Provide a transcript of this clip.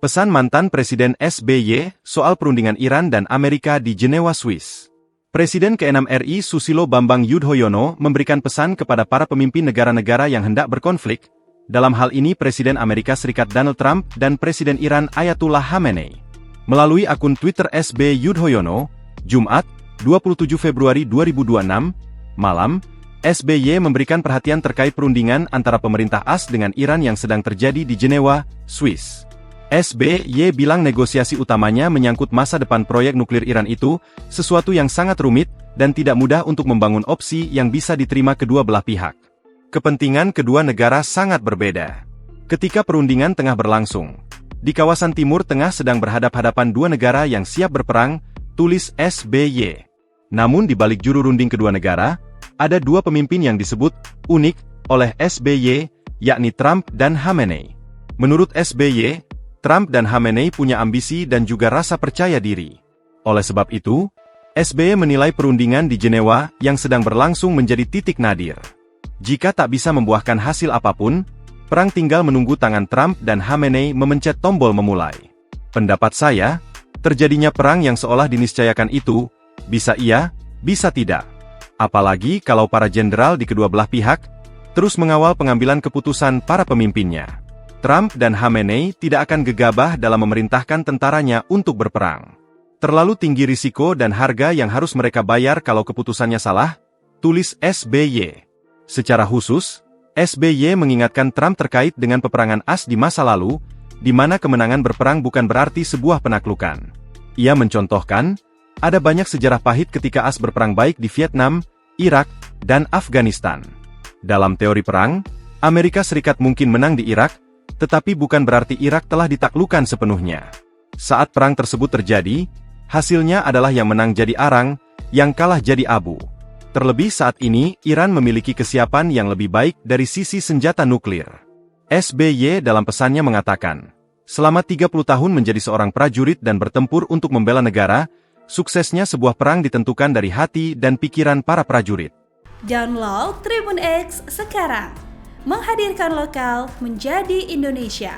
Pesan mantan Presiden SBY soal perundingan Iran dan Amerika di Jenewa, Swiss. Presiden ke-6 RI Susilo Bambang Yudhoyono memberikan pesan kepada para pemimpin negara-negara yang hendak berkonflik, dalam hal ini Presiden Amerika Serikat Donald Trump dan Presiden Iran Ayatollah Khamenei. Melalui akun Twitter SB Yudhoyono, Jumat, 27 Februari 2026, malam, SBY memberikan perhatian terkait perundingan antara pemerintah AS dengan Iran yang sedang terjadi di Jenewa, Swiss. SBY bilang negosiasi utamanya menyangkut masa depan proyek nuklir Iran itu, sesuatu yang sangat rumit, dan tidak mudah untuk membangun opsi yang bisa diterima kedua belah pihak. Kepentingan kedua negara sangat berbeda. Ketika perundingan tengah berlangsung, di kawasan Timur Tengah sedang berhadap-hadapan dua negara yang siap berperang, tulis SBY. Namun di balik juru runding kedua negara, ada dua pemimpin yang disebut unik oleh SBY, yakni Trump dan Khamenei. Menurut SBY, Trump dan Khamenei punya ambisi dan juga rasa percaya diri. Oleh sebab itu, SBY menilai perundingan di Jenewa yang sedang berlangsung menjadi titik nadir. Jika tak bisa membuahkan hasil apapun, perang tinggal menunggu tangan Trump dan Khamenei memencet tombol memulai. Pendapat saya, terjadinya perang yang seolah diniscayakan itu, bisa iya, bisa tidak. Apalagi kalau para jenderal di kedua belah pihak, terus mengawal pengambilan keputusan para pemimpinnya. Trump dan Khamenei tidak akan gegabah dalam memerintahkan tentaranya untuk berperang. Terlalu tinggi risiko dan harga yang harus mereka bayar kalau keputusannya salah, tulis SBY. Secara khusus, SBY mengingatkan Trump terkait dengan peperangan AS di masa lalu, di mana kemenangan berperang bukan berarti sebuah penaklukan. Ia mencontohkan, ada banyak sejarah pahit ketika AS berperang baik di Vietnam, Irak, dan Afghanistan. Dalam teori perang, Amerika Serikat mungkin menang di Irak, tetapi bukan berarti Irak telah ditaklukkan sepenuhnya. Saat perang tersebut terjadi, hasilnya adalah yang menang jadi arang, yang kalah jadi abu. Terlebih saat ini, Iran memiliki kesiapan yang lebih baik dari sisi senjata nuklir. SBY dalam pesannya mengatakan, selama 30 tahun menjadi seorang prajurit dan bertempur untuk membela negara, suksesnya sebuah perang ditentukan dari hati dan pikiran para prajurit. Download Tribun X sekarang. Menghadirkan lokal menjadi Indonesia.